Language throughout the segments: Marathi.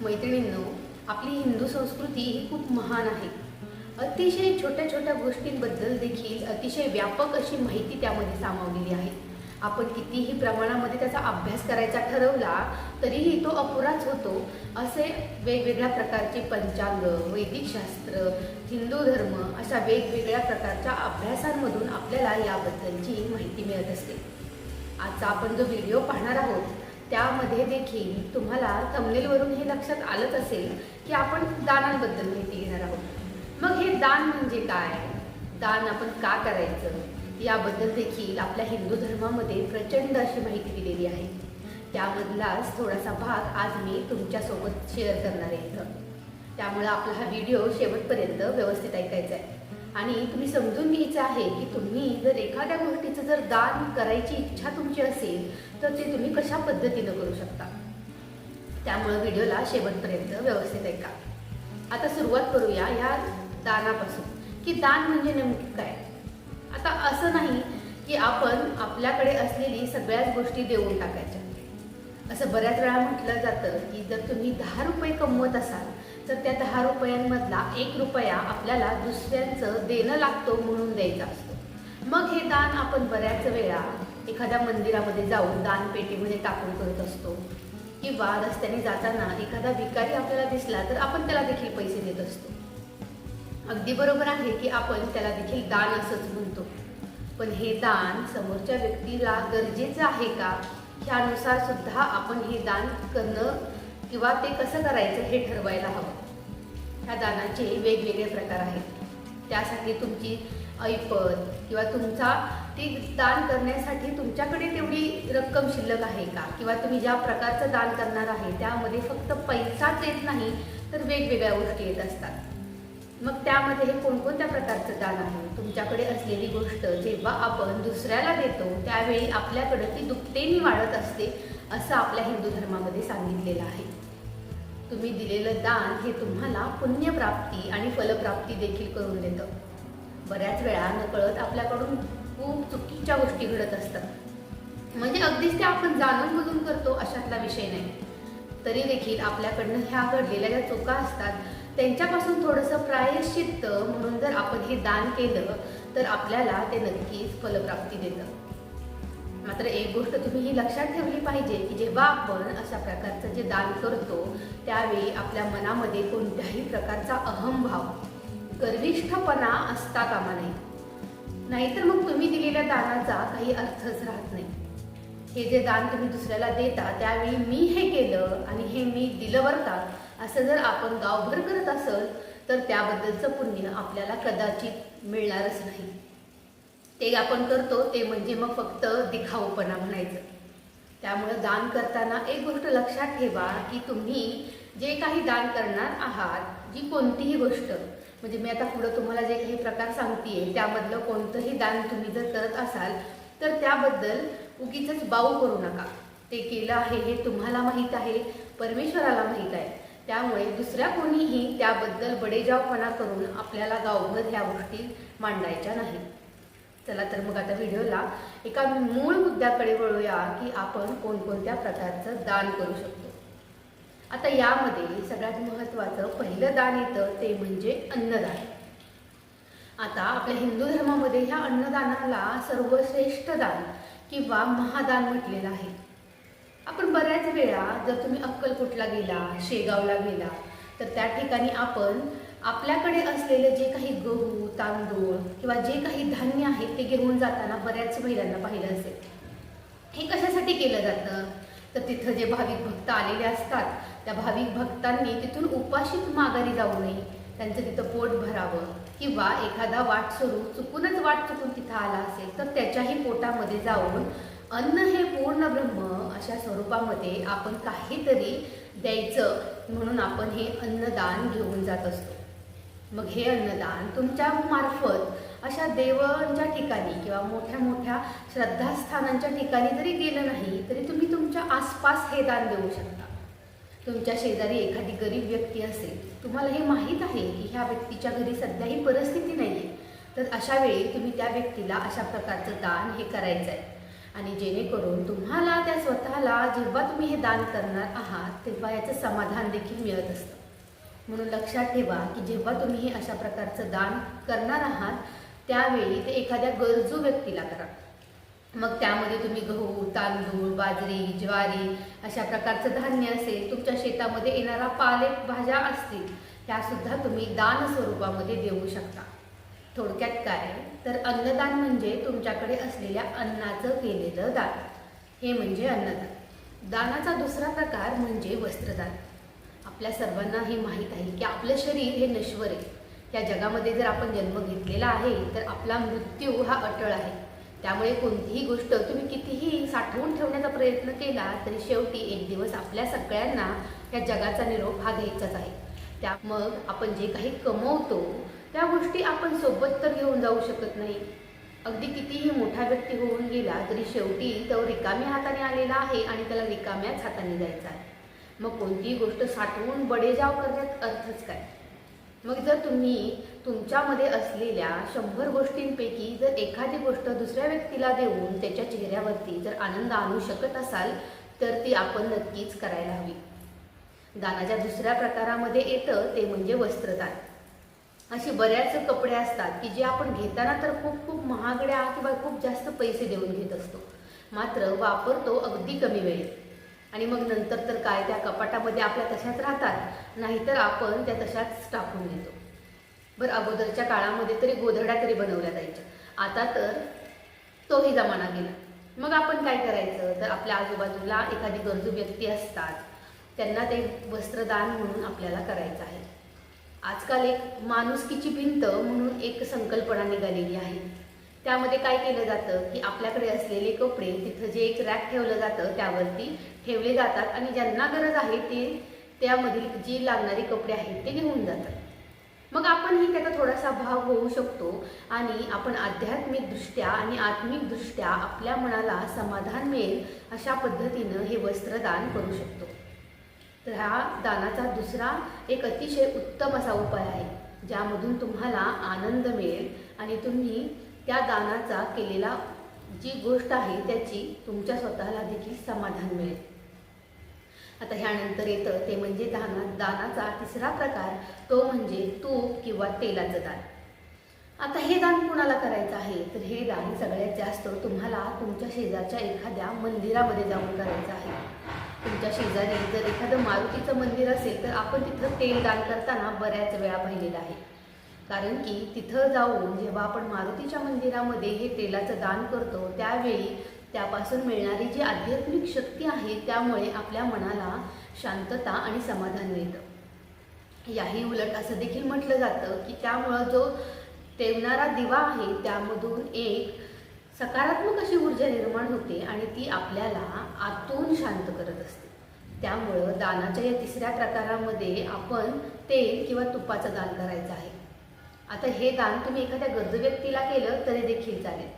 मैत्रिणींनो, आपली हिंदू संस्कृती ही खूप महान आहे. अतिशय छोट्या छोट्या गोष्टींबद्दल देखील अतिशय व्यापक अशी माहिती त्यामध्ये सामावलेली आहे. आपण कितीही प्रमाणामध्ये त्याचा अभ्यास करायचा ठरवला तरीही तो अपुराच होतो. असे वेगवेगळ्या प्रकारचे पंचांग, वैदिक शास्त्र, हिंदू धर्म अशा वेगवेगळ्या प्रकारच्या अभ्यासांमधून आपल्याला याबद्दलची माहिती मिळत असते. आजचा आपण जो व्हिडिओ पाहणार आहोत त्यामध्ये देखील तुम्हाला थंबनेलवरून हे लक्षात आलंच असेल की आपण दानांबद्दल माहिती घेणार आहोत. मग हे दान म्हणजे काय, दान आपण का करायचं, याबद्दल देखील आपल्या हिंदू धर्मामध्ये प्रचंड अशी माहिती दिलेली आहे. त्यामधलाच थोडासा भाग आज मी तुमच्यासोबत शेअर करणार आहे इथं. त्यामुळे आपला हा व्हिडिओ शेवटपर्यंत व्यवस्थित ऐकायचा आहे आणि तुम्ही समजून घ्यायचं आहे की तुम्ही जर एखाद्या गोष्टीचं जर दान करायची इच्छा तुमची असेल तर ते तुम्ही कशा पद्धतीनं करू शकता. त्यामुळे व्हिडिओला शेवटपर्यंत व्यवस्थित ऐका. आता सुरुवात करूया या दानापासून की दान म्हणजे नेमकं काय. आता असं नाही की आपण आपल्याकडे असलेली सगळ्याच गोष्टी देऊन टाकायच्या. असं बऱ्याच वेळा म्हटलं जातं की जर तुम्ही 10 रुपये कमवत असाल तर त्या 10 रुपयांमधला 1 रुपया आपल्याला दुसऱ्यांचं देणं लागतो म्हणून द्यायचा असतो. मग हे दान आपण बऱ्याच वेळा एखाद्या मंदिरामध्ये जाऊन दानपेटीमध्ये टाकून करत असतो किंवा रस्त्याने जाताना एखादा भिकारी आपल्याला दिसला तर आपण त्याला देखील पैसे देत असतो. अगदी बरोबर आहे की आपण त्याला देखील दान असंच म्हणतो. पण हे दान समोरच्या व्यक्तीला गरजेचं आहे का, ह्यानुसार सुद्धा आपण हे दान करणं किंवा ते कसं करायचं हे ठरवायला हवं. ह्या दानाचे वेगवेगळे प्रकार आहेत. त्यासाठी तुमची ऐपत किंवा तुमचा ते दान करण्यासाठी तुमच्याकडे तेवढी रक्कम शिल्लक आहे का, किंवा तुम्ही ज्या प्रकारचं दान करणार आहे त्यामध्ये फक्त पैसाच येत नाही तर वेगवेगळ्या गोष्टी येत असतात. मग त्यामध्ये हे कोणकोणत्या प्रकारचं दान आहे. तुमच्याकडे असलेली गोष्ट जेव्हा आपण दुसऱ्याला देतो त्यावेळी आपल्याकडे ती दुपटीने वाढत असते असं आपल्या हिंदू धर्मामध्ये सांगितलेलं आहे. तुम्ही दिलेलं दान हे तुम्हाला पुण्यप्राप्ती आणि फलप्राप्ती देखील करून देतं. बऱ्याच वेळा नकळत आपल्याकडून खूप चुकीच्या गोष्टी घडत असतात. म्हणजे अगदीच ते आपण जाणून बुजून करतो अशातला विषय नाही. तरी देखील आपल्याकडनं ह्या घडलेल्या ज्या चुका असतात त्यांच्यापासून थोडंसं प्रायश्चित्त म्हणून जर आपण हे दान केलं तर आपल्याला ते नक्कीच फलप्राप्ती देतं. मात्र एक गोष्ट तुम्ही ही लक्षात ठेवली पाहिजे की जेव्हा आपण अशा प्रकारचं जे दान करतो त्यावेळी आपल्या मनामध्ये कोणत्याही प्रकारचा अहंभाव, गर्विष्ठपणा असता कामा नये. नाहीतर मग तुम्ही दिलेल्या दानाचा काही अर्थच राहत नाही. हे जे दान तुम्ही दुसऱ्याला देता त्यावेळी मी हे केलं आणि हे मी दिलं बरं का असं जर आपण गावभर करत असेल तर त्याबद्दलचं पुण्य आपल्याला कदाचित मिळणारच नाही. ते आपण करतो ते म्हणजे मग फक्त दिखाऊपणा म्हणायचं. त्यामुळे दान करताना एक गोष्ट लक्षात ठेवा की तुम्ही जे काही दान करणार आहात, जी कोणतीही गोष्ट, म्हणजे मी आता पुढं तुम्हाला जे काही प्रकार सांगतेय त्यामधलं कोणतंही दान तुम्ही जर करत असाल तर त्याबद्दल उगीचच बाऊ करू नका. ते केलं आहे हे तुम्हाला माहीत आहे, परमेश्वराला माहीत आहे. त्यामुळे दुसऱ्या कोणीही त्याबद्दल बडेजावपणा करून आपल्याला गावभर ह्या गोष्टी मांडायच्या नाही. चला तर मग आता व्हिडिओला एका मूळ मुद्द्याकडे वळूया की आपण कोणकोणत्या प्रकारचं दान करू शकतो. आता यामध्ये सगळ्यात महत्त्वाचं पहिलं दान येतं ते म्हणजे अन्नदान. आता आपल्या हिंदू धर्मामध्ये ह्या अन्नदानाला सर्वश्रेष्ठ दान किंवा महादान म्हटलेलं आहे. आपण बऱ्याच वेळा जर तुम्ही अक्कलकोटला गेला, शेगावला गेला तर त्या ठिकाणी आपण आपल्याकडे असलेले जे काही गहू, तांदूळ किंवा जे काही धान्य आहे ते घेऊन जाताना बऱ्याच महिलांना पाहिलं असेल. हे कशासाठी केलं जातं तर तिथं जे भाविक भक्त आलेले असतात त्या भाविक भक्तांनी तिथून उपाशीच माघारी जाऊ नये, त्यांचं तिथं पोट भरावं किंवा एखादा चुकूनच वाट चुकून तिथं आला असेल तर त्याच्याही पोटामध्ये जाऊन अन्न हे पूर्ण ब्रह्म अशा स्वरूपामध्ये आपण काहीतरी द्यायचं म्हणून आपण हे अन्नदान घेऊन जात असतो. मग हे अन्नदान तुमच्या मार्फत अशा देवांच्या ठिकाणी किंवा मोठ्या मोठ्या श्रद्धास्थानांच्या ठिकाणी जरी गेलं नाही तरी तुम्ही तुमच्या आसपास हे दान देऊ शकता. तुमच्या शेजारी एखादी गरीब व्यक्ती असेल, तुम्हाला हे माहीत आहे की ह्या व्यक्तीच्या घरी सध्या ही परिस्थिती नाही आहे, तर अशा वेळी तुम्ही त्या व्यक्तीला अशा प्रकारचं दान हे करायचं आहे. आणि जेणेकरून तुम्हाला त्या स्वतःला जेव्हा तुम्ही हे दान करणार आहात तेव्हा याचं समाधान देखील मिळत असतं. म्हणून लक्षात ठेवा की जेव्हा तुम्ही हे अशा प्रकारचं दान करणार आहात त्यावेळी ते एखाद्या गरजू व्यक्तीला करा. मग त्यामध्ये तुम्ही गहू, तांदूळ, बाजरी, ज्वारी अशा प्रकारचं धान्य असेल, तुमच्या शेतामध्ये येणारा पालेभाज्या असतील, त्यासुद्धा तुम्ही दान स्वरूपामध्ये देऊ शकता. थोडक्यात काय तर अन्नदान म्हणजे तुमच्याकडे असलेल्या अन्नाचं केलेलं दान, हे म्हणजे अन्नदान. दानाचा दुसरा प्रकार म्हणजे वस्त्रदान. आपल्या सर्वांना हे माहीत आहे की आपलं शरीर हे नश्वर आहे. या जगामध्ये जर आपण जन्म घेतलेला आहे तर आपला मृत्यू हा अटळ आहे. त्यामुळे कोणतीही गोष्ट तुम्ही कितीही साठवून ठेवण्याचा प्रयत्न केला तरी शेवटी एक दिवस आपल्या सगळ्यांना या जगाचा निरोप हा घ्यायचाच आहे. मग आपण जे काही कमवतो त्या गोष्टी आपण सोबत तर घेऊन जाऊ शकत नाही. अगदी कितीही मोठा व्यक्ती होऊन गेला तरी शेवटी तो रिकाम्या हाताने आलेला आहे आणि त्याला रिकाम्याच हाताने जायचा आहे. मग कोणतीही गोष्ट साठवून बडेजाव करण्यात अर्थच काय. मग जर तुम्ही तुमच्यामध्ये असलेल्या 100 गोष्टींपैकी जर एखादी गोष्ट दुसऱ्या व्यक्तीला देऊन त्याच्या चेहऱ्यावरती जर आनंद आणू शकत असाल तर ती आपण नक्कीच करायला हवी. दानाच्या दुसऱ्या प्रकारामध्ये येतं ते म्हणजे वस्त्रदान. असे बऱ्याच कपडे असतात की जे आपण घेताना तर खूप खूप महागड्या किंवा खूप जास्त पैसे देऊन घेत असतो, मात्र वापरतो अगदी कमी वेळेत आणि मग नंतर तर काय त्या कपाटामध्ये आपल्या तशाच राहतात, नाहीतर आपण त्या तशाच टाकून देतो. बरं, अगोदरच्या काळामध्ये तरी गोधड्या तरी बनवल्या जायच्या, आता तर तोही जमाना गेला. मग आपण काय करायचं तर आपल्या आजूबाजूला एखादी गरजू व्यक्ती असतात त्यांना ते वस्त्रदान म्हणून आपल्याला करायचं आहे. आजकाल एक माणुसकीची भिंत म्हणून एक संकल्पना निघालेली आहे. त्यामध्ये काय केलं जातं की आपल्याकडे असलेले कपडे तिथं जे एक रॅक ठेवलं जातं त्यावरती ठेवले जातात आणि ज्यांना गरज आहे ते त्यामधील जी लागणारी कपडे आहेत ते घेऊन जातात. मग आपणही त्याचा थोडासा भाग होऊ शकतो आणि आपण आध्यात्मिकदृष्ट्या आणि आत्मिकदृष्ट्या आपल्या मनाला समाधान मिळेल अशा पद्धतीनं हे वस्त्रदान करू शकतो. तर हा दानाचा दुसरा एक अतिशय उत्तम असा उपाय आहे ज्यामधून तुम्हाला आनंद मिळेल आणि तुम्ही त्या दानाचा केलेला जी गोष्ट आहे त्याची तुमच्या स्वतःला देखील समाधान मिळेल. आता ह्यानंतर येतं ते म्हणजे दानाचा तिसरा प्रकार, तो म्हणजे तूप किंवा तेलाचं दान. आता हे दान कुणाला करायचं आहे तर हे दान सगळ्यात जास्त तुम्हाला तुमच्या शेजारच्या एखाद्या मंदिरामध्ये जाऊन करायचं आहे. तुमच्या शेजारी जर एखादं मारुतीचं मंदिर असेल तर आपण तिथं तेल दान करताना बऱ्याच वेळा पाहिलेलं आहे. कारण की तिथं जाऊन जेव्हा आपण मारुतीच्या मंदिरामध्ये हे तेलाचं दान करतो त्यावेळी त्यापासून मिळणारी जी आध्यात्मिक शक्ती आहे त्यामुळे आपल्या मनाला शांतता आणि समाधान मिळतं. याही उलट असं देखील म्हटलं जातं की त्यामुळं जो तेवणारा दिवा आहे त्यामधून एक सकारात्मक अशी ऊर्जा निर्माण होते आणि ती आपल्याला आतून शांत करत असते. त्यामुळं दानाच्या या तिसऱ्या प्रकारामध्ये आपण तेल किंवा तुपाचं दान करायचं आहे. आता हे दान तुम्ही एखाद्या गरजू व्यक्तीला केलं तरी देखील चालेल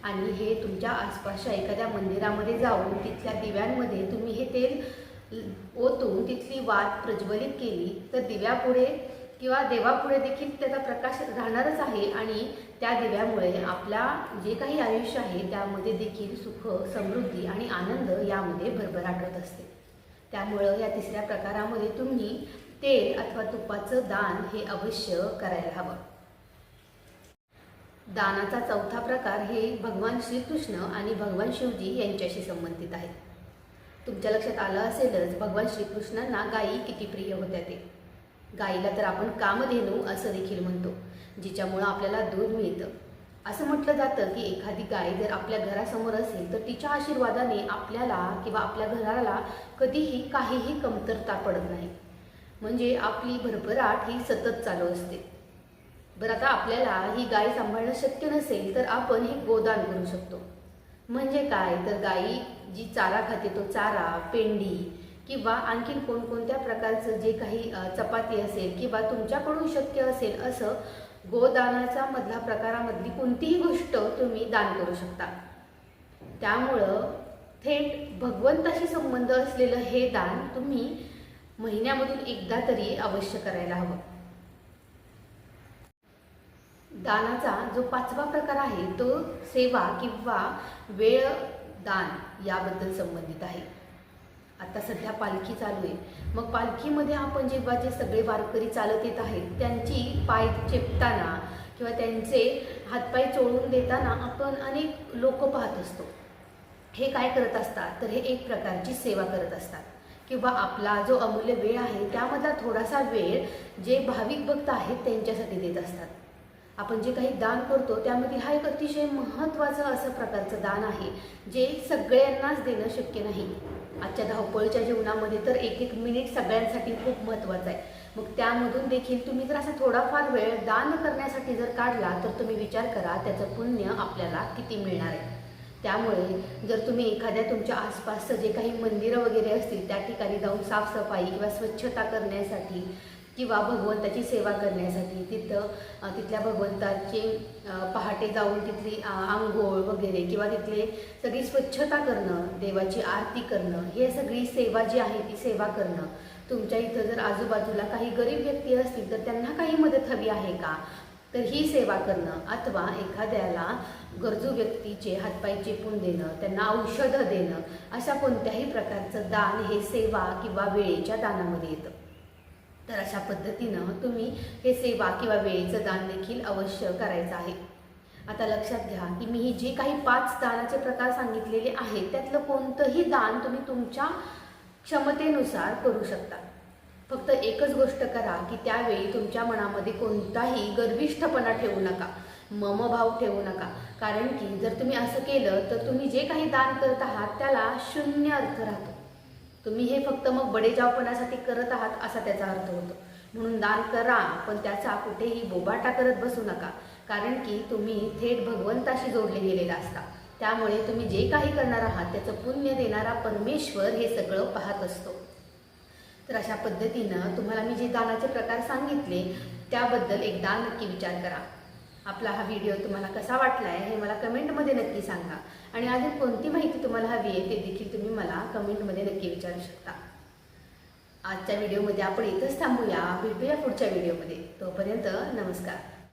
आणि हे तुमच्या आसपासच्या एखाद्या मंदिरामध्ये जाऊन तिथल्या दिव्यांमध्ये तुम्ही हे तेल ओतून तिथली वात प्रज्वलित केली तर दिव्यापुढे किंवा देवापुढे देखील त्याचा प्रकाश राहणारच आहे आणि त्या दिव्यामुळे आपल्या जे काही आयुष्य आहे त्यामध्ये देखील सुख, समृद्धी आणि आनंद यामध्ये भरभराट होत असते. त्यामुळं या तिसऱ्या प्रकारामध्ये तुम्ही तेल अथवा तुपाचं दान हे अवश्य करायला हवं. दानाचा चौथा प्रकार हे भगवान श्रीकृष्ण आणि भगवान शिवजी यांच्याशी संबंधित आहे. तुमच्या लक्षात आलं असेलच भगवान श्रीकृष्णांना गायी किती प्रिय होत्या ते. गायीला तर आपण कामधेनू असं देखील म्हणतो, जिच्यामुळं आपल्याला दूध मिळतं. असं म्हटलं जातं की एखादी गाय जर आपल्या घरासमोर असेल तर तिच्या आशीर्वादाने आपल्याला किंवा आपल्या घराला कधीही काहीही कमतरता पडत नाही, म्हणजे आपली भरभराट ही सतत चालू असते. बरं, आता आपल्याला ही गाय सांभाळणं शक्य नसेल तर आपण हे गोदान करू शकतो. म्हणजे काय तर गायी जी चारा खाते तो चारा, पेंडी किंवा आणखीन कोणकोणत्या प्रकारचं जे काही चपाती असेल किंवा तुमच्याकडून शक्य असेल असं गोदानाचा मधला प्रकारामधली कोणतीही गोष्ट तुम्ही दान करू शकता. त्यामुळं थेट भगवंताशी संबंध असलेलं हे दान तुम्ही महिन्यामधून एकदा तरी अवश्य करायला हवं. दानाचा जो पाचवा प्रकार आहे तो सेवा किंवा वेळ दान याबद्दल संबंधित आहे. आता सध्या पालखी चालू आहे. मग पालखीमध्ये आपण जेव्हा जे सगळे वारकरी चालत येत आहेत त्यांची पाय चेपताना किंवा त्यांचे हातपाय चोळून देताना आपण अनेक लोक पाहत असतो. हे काय करत असतात तर हे एक प्रकारची सेवा करत असतात किंवा आपला जो अमूल्य वेळ आहे त्यामधला थोडासा वेळ जे भाविक भक्त आहेत त्यांच्यासाठी देत असतात. आपण जे काही दान करतो त्यामध्ये हा एक अतिशय महत्त्वाचं असं प्रकारचं दान आहे जे सगळ्यांनाच देणं शक्य नाही. आजच्या धावपळीच्या जीवनामध्ये तर एक एक मिनिट सगळ्यांसाठी खूप महत्त्वाचा आहे. मग त्यामधून देखील तुम्ही जर असा थोडाफार वेळ दान करण्यासाठी जर काढला तर तुम्ही विचार करा त्याचं पुण्य आपल्याला किती मिळणार आहे. त्यामुळे जर तुम्ही एखाद्या तुमच्या आसपासचं जे काही मंदिरं वगैरे असतील त्या ठिकाणी जाऊन साफसफाई किंवा स्वच्छता करण्यासाठी किंवा भगवंताची सेवा करण्यासाठी तिथल्या भगवंताची पहाटे जाऊन तिथली आंघोळ वगैरे किंवा तिथले सगळी स्वच्छता करणं, देवाची आरती करणं, हे सगळी सेवा जी आहे ती सेवा करणं. तुमच्या इथं जर आजूबाजूला काही गरीब व्यक्ती असतील तर त्यांना काही मदत हवी आहे का तर ही सेवा करणं, अथवा एखाद्याला गरजू व्यक्तीचे हातपाय चेपून देणं, त्यांना औषधं देणं, अशा कोणत्याही प्रकारचं दान हे सेवा किंवा वेळेच्या दानामध्ये येतं. तर अशा पद्धतीनं तुम्ही हे सेवा किंवा वेळेचं दान देखील अवश्य करायचं आहे. आता लक्षात घ्या की मी ही जे काही 5 दानाचे प्रकार सांगितलेले आहेत त्यातलं कोणतंही दान तुम्ही तुमच्या क्षमतेनुसार करू शकता. फक्त एकच गोष्ट करा की त्यावेळी तुमच्या मनामध्ये कोणताही गर्विष्ठपणा ठेवू नका, ममभाव ठेवू नका. कारण की जर तुम्ही असं केलं तर तुम्ही जे काही दान करत आहात त्याला शून्य अर्थ राहतो. तुम्ही हे फक्त मग बडेजावपणासाठी करत आहात असा त्याचा अर्थ होतो. म्हणून दान करा पण त्याचा कुठेही बोबाटा करत बसू नका. कारण की तुम्ही थेट भगवंताशी जोडले गेलेला असता. त्यामुळे तुम्ही जे काही करणार आहात त्याचं पुण्य देणारा परमेश्वर हे सगळं पाहत असतो. तर अशा पद्धतीनं तुम्हाला मी जे दानाचे प्रकार सांगितले त्याबद्दल एकदा नक्की विचार करा. आपला हा व्हिडिओ तुम्हाला कसा वाटला आहे हे मला कमेंटमध्ये नक्की सांगा. आणि अजून कोणती माहिती तुम्हाला हवी आहे ते देखील तुम्ही मला कमेंटमध्ये नक्की विचारू शकता. आजच्या व्हिडिओमध्ये आपण इथंच थांबूया. भेटूया पुढच्या व्हिडिओमध्ये. तोपर्यंत नमस्कार.